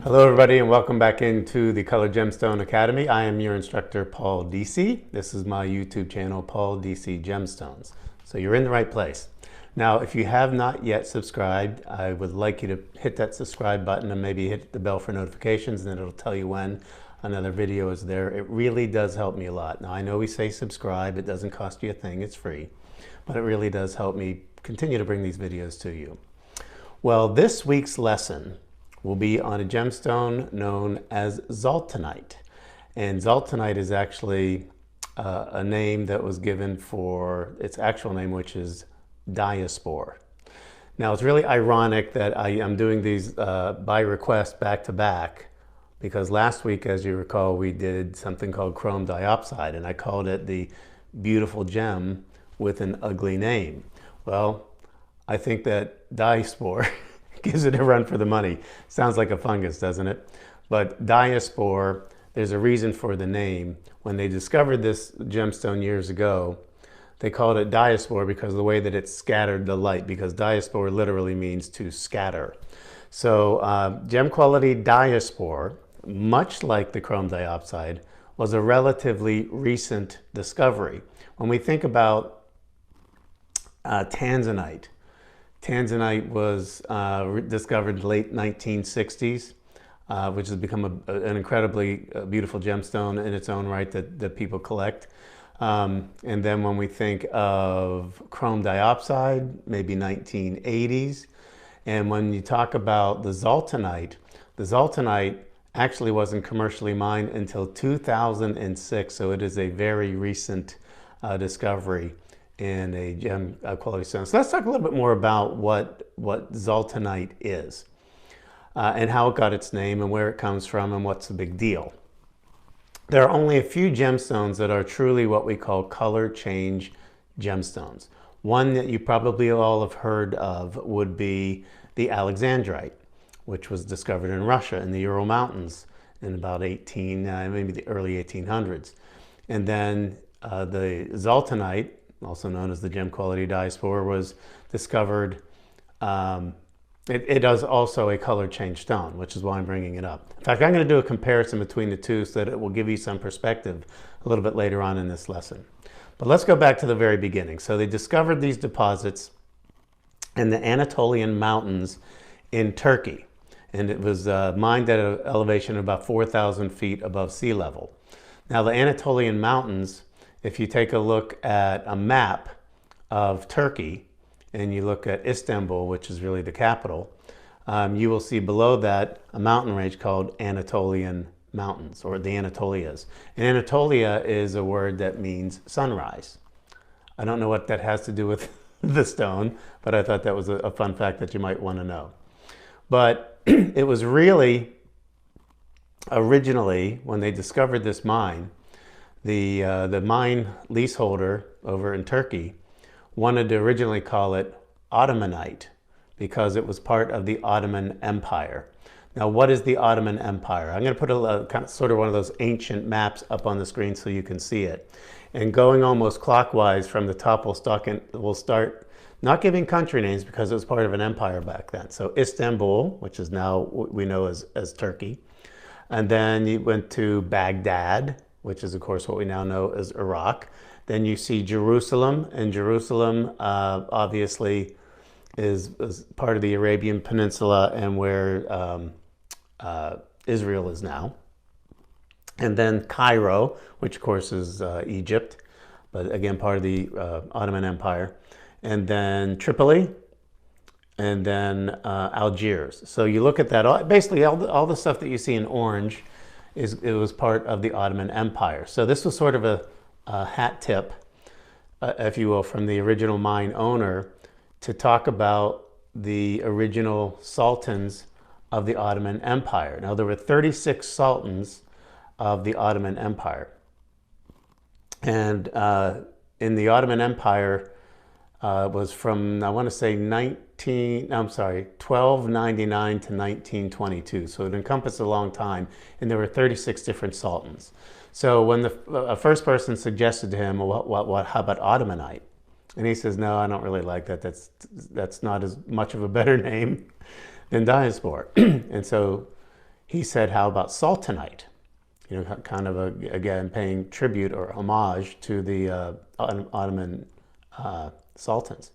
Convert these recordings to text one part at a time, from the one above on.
Hello everybody and welcome back into the Color Gemstone Academy. I am your instructor Paul Deasy. This is my YouTube channel, Paul Deasy Gemstones. So you're in the right place. Now if you have not yet subscribed, I would like you to hit that subscribe button and maybe hit the bell for notifications, and then it'll tell you when another video is there. It really does help me a lot. Now I know we say subscribe, it doesn't cost you a thing, it's free, but it really does help me continue to bring these videos to you. Well, this week's lesson will be on a gemstone known as Zultanite. And Zultanite is actually a name that was given for its actual name, which is Diaspore. Now it's really ironic that I'm doing these by request back to back, because last week, as you recall, we did something called chrome diopside, and I called it the beautiful gem with an ugly name. Well, I think that Diaspore gives it a run for the money. Sounds like a fungus, doesn't it? But Diaspore, there's a reason for the name. When they discovered this gemstone years ago, they called it Diaspore because of the way that it scattered the light, because Diaspore literally means to scatter. So gem quality Diaspore, much like the chrome diopside, was a relatively recent discovery. When we think about Tanzanite, Tanzanite was discovered in the late 1960s, which has become an incredibly beautiful gemstone in its own right that people collect. And then when we think of chrome diopside, maybe 1980s. And when you talk about the Zultanite actually wasn't commercially mined until 2006, so it is a very recent discovery in a gem quality stone. So let's talk a little bit more about what Zultanite is and how it got its name and where it comes from and what's the big deal. There are only a few gemstones that are truly what we call color change gemstones. One that you probably all have heard of would be the Alexandrite, which was discovered in Russia in the Ural Mountains in about maybe the early 1800s. And then the Zultanite, also known as the gem quality diaspore, was discovered. It is also a color change stone, which is why I'm bringing it up. In fact, I'm going to do a comparison between the two so that it will give you some perspective a little bit later on in this lesson. But let's go back to the very beginning. So they discovered these deposits in the Anatolian mountains in Turkey, and it was mined at an elevation of about 4,000 feet above sea level. Now the Anatolian mountains, if you take a look at a map of Turkey and you look at Istanbul, which is really the capital, you will see below that a mountain range called Anatolian Mountains, or the Anatolias. And Anatolia is a word that means sunrise. I don't know what that has to do with the stone, but I thought that was a fun fact that you might want to know. But it was really originally, when they discovered this mine, the mine leaseholder over in Turkey wanted to originally call it Ottomanite because it was part of the Ottoman Empire. Now, what is the Ottoman Empire? I'm going to put a kind of sort of one of those ancient maps up on the screen so you can see it. And going almost clockwise from the top, we'll start not giving country names because it was part of an empire back then. So Istanbul, which is now what we know as Turkey. And then you went to Baghdad, which is of course what we now know as Iraq. Then you see Jerusalem, and Jerusalem obviously is part of the Arabian Peninsula and where Israel is now. And then Cairo, which of course is Egypt, but again part of the Ottoman Empire. And then Tripoli, and then Algiers. So you look at that, basically all the stuff that you see in orange it was part of the Ottoman Empire. So this was sort of a hat tip, if you will, from the original mine owner to talk about the original sultans of the Ottoman Empire. Now there were 36 sultans of the Ottoman Empire. And in the Ottoman Empire was from, I want to say 1299 to 1922. So it encompassed a long time, and there were 36 different sultans. So when the first person suggested to him, well, how about Ottomanite? And he says, no, I don't really like that. That's not as much of a better name than Diaspore. And so he said, how about Sultanite? You know, kind of, again, paying tribute or homage to the Ottoman Sultans.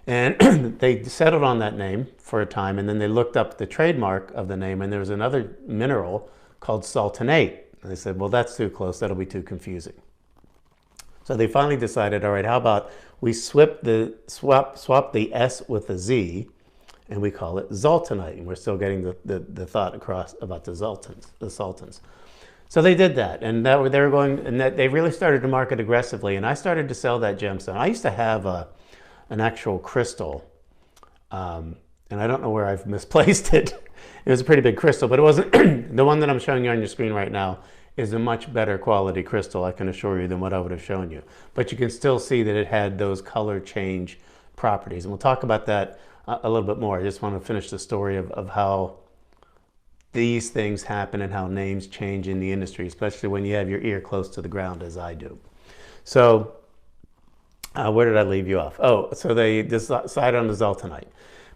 And they settled on that name for a time, and then they looked up the trademark of the name, and there was another mineral called Sultanate. And they said, well, that's too close, that'll be too confusing. So they finally decided, all right, how about we swap the S with the Z, and we call it Zultanite, and we're still getting the thought across about the Sultans. So they did that, and they were going, and they really started to market aggressively, and I started to sell that gemstone. I used to have an actual crystal, and I don't know where I've misplaced it. It was a pretty big crystal, but it wasn't, the one that I'm showing you on your screen right now is a much better quality crystal, I can assure you, than what I would have shown you. But you can still see that it had those color change properties, and we'll talk about that a little bit more. I just want to finish the story of how these things happen and how names change in the industry, especially when you have your ear close to the ground as I do. So where did I leave you off? Oh, so they decided on the Zultanite.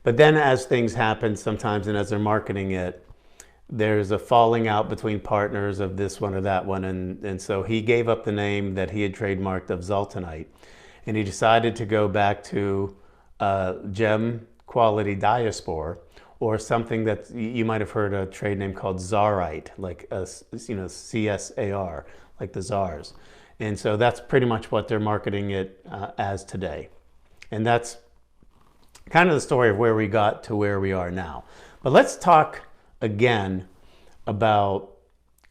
But then as things happen sometimes, and as they're marketing it, there's a falling out between partners of this one or that one. And so he gave up the name that he had trademarked of Zultanite. And he decided to go back to gem Quality Diaspore, or something that you might have heard a trade name called Czarite, like CSAR, like the Czars. And so that's pretty much what they're marketing it as today. And that's kind of the story of where we got to where we are now. But let's talk again about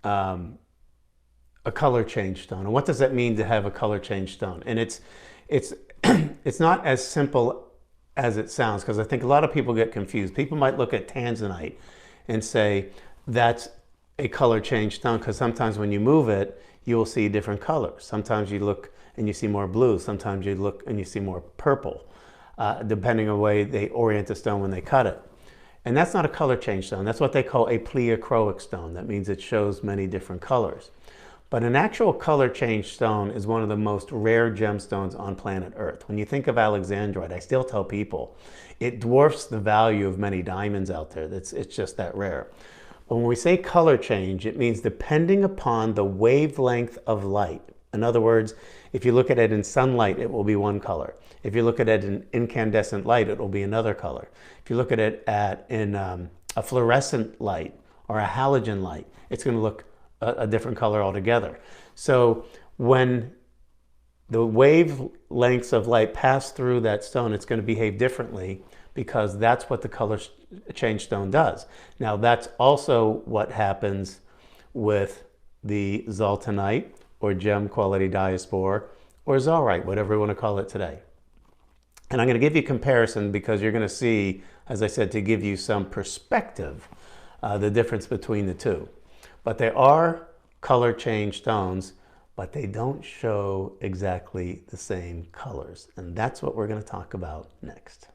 a color change stone. And what does that mean to have a color change stone? And it's not as simple as it sounds, because I think a lot of people get confused. People might look at Tanzanite and say that's a color change stone, because sometimes when you move it, you will see different colors. Sometimes you look and you see more blue. Sometimes you look and you see more purple, depending on the way they orient the stone when they cut it. And that's not a color change stone. That's what they call a Pleochroic stone. That means it shows many different colors. But an actual color change stone is one of the most rare gemstones on planet Earth. When you think of Alexandrite, I still tell people, it dwarfs the value of many diamonds out there. It's just that rare. But when we say color change, it means depending upon the wavelength of light. In other words, if you look at it in sunlight, it will be one color. If you look at it in incandescent light, it will be another color. If you look at it in a fluorescent light or a halogen light, it's going to look a different color altogether. So when the wavelengths of light pass through that stone, it's going to behave differently, because that's what the color change stone does. Now, that's also what happens with the Zultanite or gem Quality Diaspore or Czarite, whatever you want to call it today. And I'm going to give you a comparison, because you're going to see, as I said, to give you some perspective, the difference between the two. But they are color change stones, but they don't show exactly the same colors. And that's what we're going to talk about next.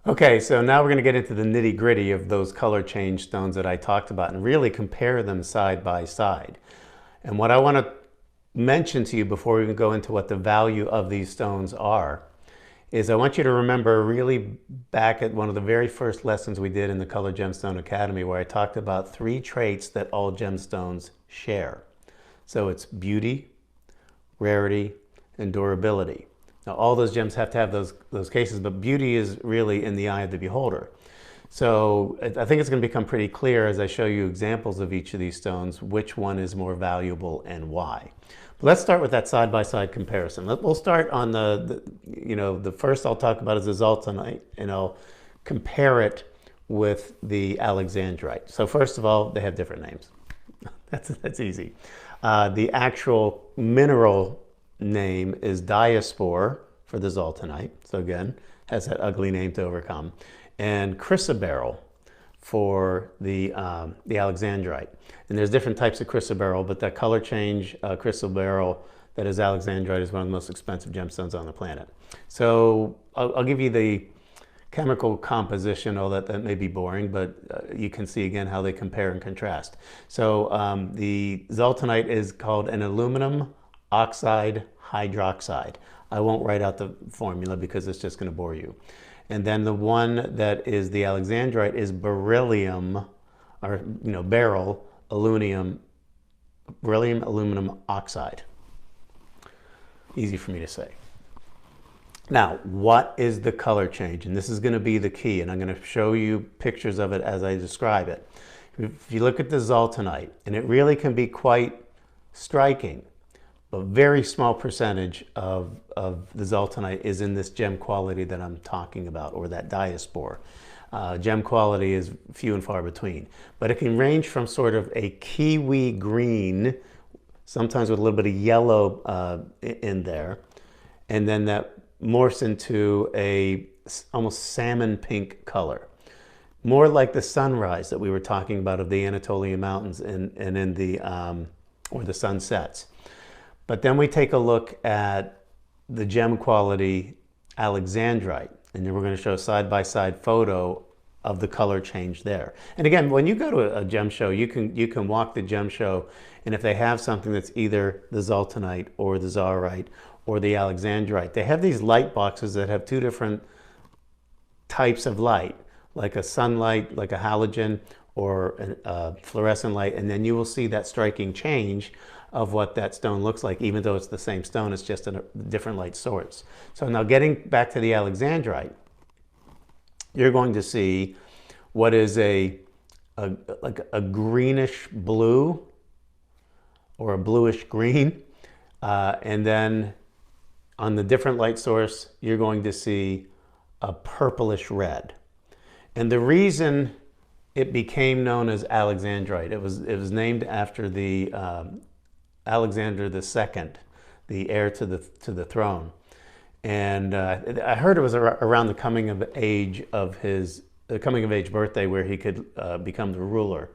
Okay, so now we're going to get into the nitty-gritty of those color change stones that I talked about and really compare them side by side. And what I want to mention to you before we even go into what the value of these stones are is I want you to remember really back at one of the very first lessons we did in the Color Gemstone Academy, where I talked about 3 traits that all gemstones share. So it's beauty, rarity, and durability. Now, all those gems have to have those cases, but beauty is really in the eye of the beholder. So I think it's going to become pretty clear as I show you examples of each of these stones, which one is more valuable and why. But let's start with that side-by-side comparison. We'll start on the first I'll talk about is the Zultanite, and I'll compare it with the Alexandrite. So first of all, they have different names. That's easy. The actual mineral name is Diaspore for the Zultanite. So again, has that ugly name to overcome. And chrysoberyl for the Alexandrite. And there's different types of chrysoberyl, but that color change chrysoberyl that is Alexandrite is one of the most expensive gemstones on the planet. So I'll give you the chemical composition, although that may be boring, but you can see again how they compare and contrast. So the Zultanite is called an aluminum oxide hydroxide. I won't write out the formula because it's just going to bore you. And then the one that is the Alexandrite is beryllium or beryllium aluminum oxide. Easy for me to say. Now, what is the color change? And this is going to be the key, and I'm going to show you pictures of it as I describe it. If you look at the Zultanite, and it really can be quite striking, but very small percentage of the Zultanite is in this gem quality that I'm talking about, or that diaspore. Gem quality is few and far between, but it can range from sort of a kiwi green, sometimes with a little bit of yellow in there, and then that morphs into a almost salmon pink color, more like the sunrise that we were talking about of the Anatolian mountains and in the or the sunsets. But then we take a look at the gem quality Alexandrite, and then we're going to show a side-by-side photo of the color change there. And again, when you go to a gem show, you can walk the gem show, and if they have something that's either the Zultanite or the Zaurite or the Alexandrite, they have these light boxes that have two different types of light, like a sunlight, like a halogen, or a fluorescent light, and then you will see that striking change of what that stone looks like, even though it's the same stone, it's just a different light source. So now getting back to the Alexandrite, you're going to see what is like a greenish blue or a bluish green, and then on the different light source, you're going to see a purplish red. And the reason it became known as Alexandrite, it was named after the Alexander II, the heir to the throne. And I heard it was around the coming of age birthday where he could become the ruler.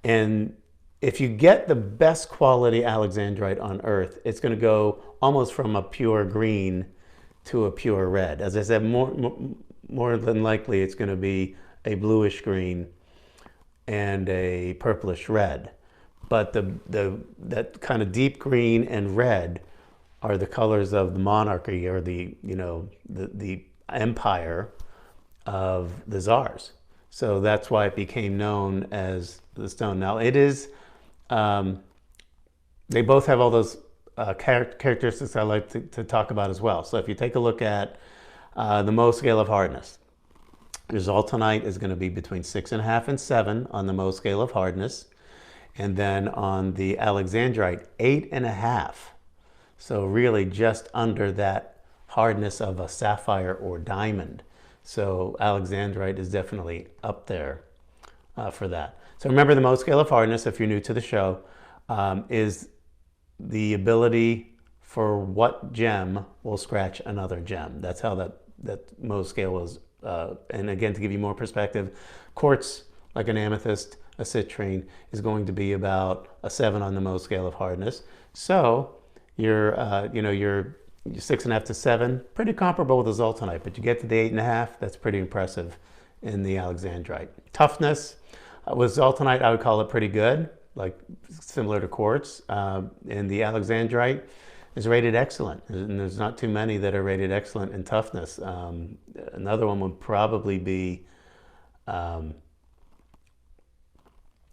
And if you get the best quality Alexandrite on earth, it's going to go almost from a pure green to a pure red. As I said, more than likely it's going to be a bluish green and a purplish red. But that kind of deep green and red are the colors of the monarchy, or the empire of the czars. So that's why it became known as the stone. Now it is, they both have all those characteristics I like to talk about as well. So if you take a look at the Mohs scale of hardness, the Zultanite is going to be between 6.5 and 7 on the Mohs scale of hardness. And then on the Alexandrite, 8.5. So really just under that hardness of a sapphire or diamond. So Alexandrite is definitely up there for that. So remember, the Mohs scale of hardness, if you're new to the show, is the ability for what gem will scratch another gem. That's how that Mohs scale was. And again, to give you more perspective, quartz, like an amethyst, a citrine, is going to be about a 7 on the Mohs scale of hardness. So you're 6.5 to 7, pretty comparable with the Zultanite, but you get to the 8.5, that's pretty impressive in the Alexandrite. Toughness, with Zultanite, I would call it pretty good, like similar to quartz. And the Alexandrite is rated excellent, and there's not too many that are rated excellent in toughness. Another one would probably be,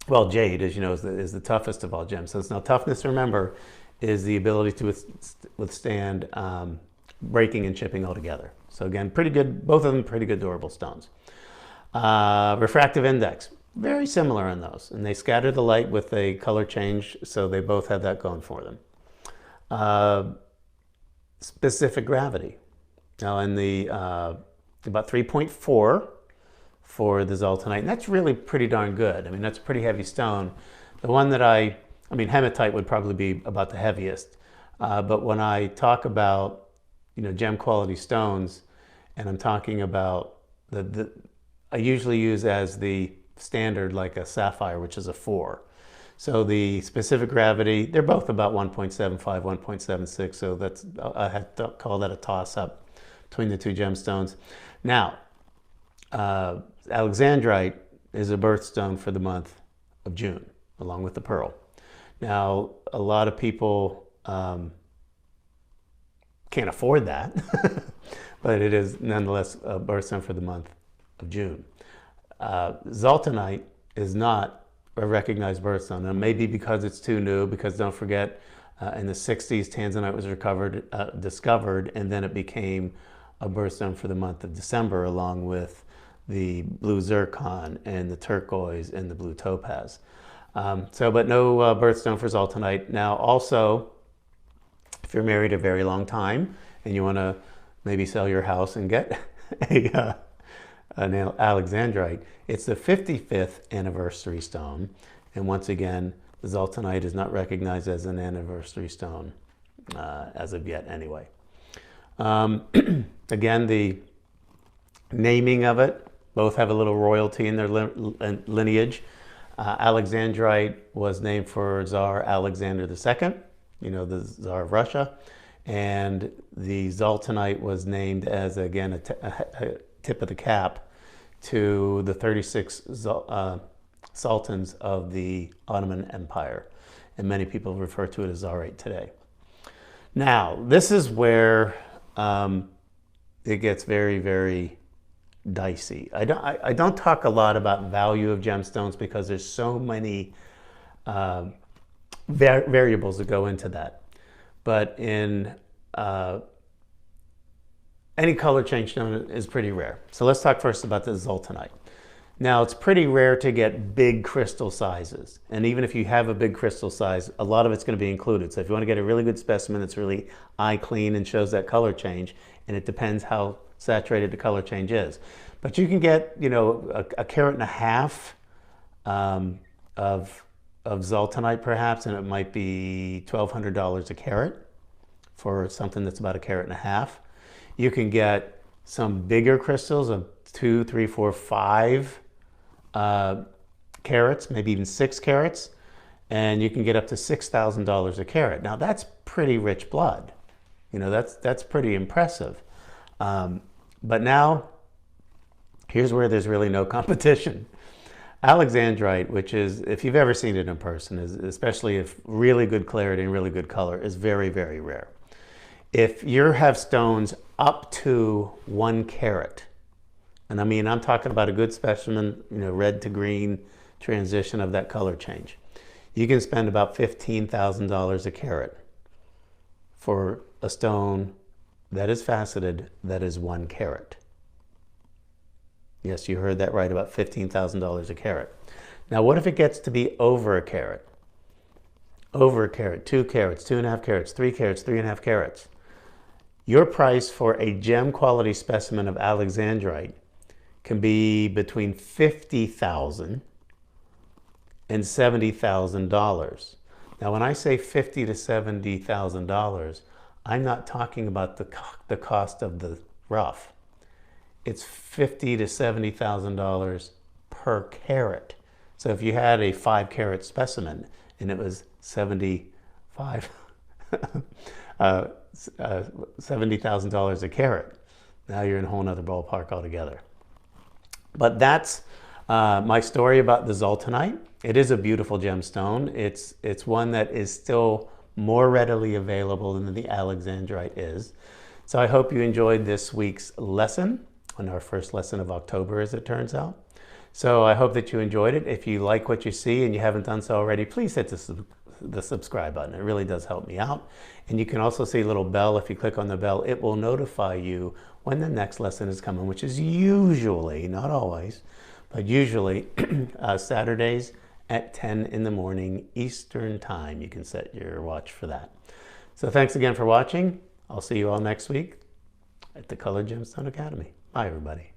well, jade, as you know, is the toughest of all gemstones. Now, toughness, remember, is the ability to withstand breaking and chipping altogether. So again, pretty good, both of them pretty good durable stones. Refractive index, very similar in those, and they scatter the light with a color change, so they both have that going for them. Specific gravity. Now in the about 3.4 for the Zultanite, and that's really pretty darn good. I mean, that's a pretty heavy stone. The one that I mean, hematite would probably be about the heaviest. But when I talk about, gem quality stones, and I'm talking about I usually use as the standard like a sapphire, which is a 4. So the specific gravity, they're both about 1.75, 1.76. So that's, I have to call that a toss-up between the two gemstones. Now, Alexandrite is a birthstone for the month of June, along with the pearl. Now, a lot of people can't afford that, but it is nonetheless a birthstone for the month of June. Zultanite is not a recognized birthstone. And maybe because it's too new, because don't forget, in the 60s, Tanzanite was discovered, and then it became a birthstone for the month of December, along with the blue zircon and the turquoise and the blue topaz. But no birthstone for Zultanite. Now, also, if you're married a very long time and you want to maybe sell your house and get an Alexandrite, it's the 55th anniversary stone. And once again, the Zultanite is not recognized as an anniversary stone as of yet anyway. Again, the naming of it, both have a little royalty in their lineage. Alexandrite was named for Tsar Alexander II, you know, the Tsar of Russia. And the Zultanite was named as, again, a tip of the cap to the 36 Sultans of the Ottoman Empire. And many people refer to it as Tsarite today. Now, this is where it gets very, very dicey. I don't talk a lot about value of gemstones because there's so many variables that go into that. But in any color change stone is pretty rare. So let's talk first about the Zultanite. Now, it's pretty rare to get big crystal sizes. And even if you have a big crystal size, a lot of it's going to be included. So if you want to get a really good specimen that's really eye clean and shows that color change, and it depends how saturated the color change is. But you can get, you know, a carat and a half of Zultanite perhaps, and it might be $1,200 a carat for something that's about a carat and a half. You can get some bigger crystals of 2, 3, 4, 5 carats, maybe even 6 carats, and you can get up to $6,000 a carat. Now that's pretty rich blood. You know, that's pretty impressive. But now, here's where there's really no competition. Alexandrite, which is, if you've ever seen it in person, is, especially if really good clarity and really good color, is very, very rare. If you have stones up to 1 carat, and I mean, I'm talking about a good specimen, you know, red to green transition of that color change, you can spend about $15,000 a carat for a stone that is faceted, that is 1 carat. Yes, you heard that right, about $15,000 a carat. Now, what if it gets to be over a carat? Over a carat, 2 carats, 2.5 carats, 3 carats, 3.5 carats. Your price for a gem quality specimen of Alexandrite can be between $50,000 and $70,000. Now, when I say $50,000 to $70,000, I'm not talking about the cost of the rough. It's $50,000 to $70,000 per carat. So if you had a 5 carat specimen and it was $70,000 a carat, now you're in a whole nother ballpark altogether. But that's my story about the Zultanite. It is a beautiful gemstone. It's one that is still more readily available than the Alexandrite is. So I hope you enjoyed this week's lesson, on our first lesson of October, as it turns out. So I hope that you enjoyed it. If you like what you see and you haven't done so already, please hit the subscribe button. It really does help me out. And you can also see a little bell. If you click on the bell, it will notify you when the next lesson is coming, which is usually, not always, but usually Saturdays at 10 in the morning Eastern time. You can set your watch for that. So thanks again for watching. I'll see you all next week at the Colored Gemstone Academy. Bye, everybody.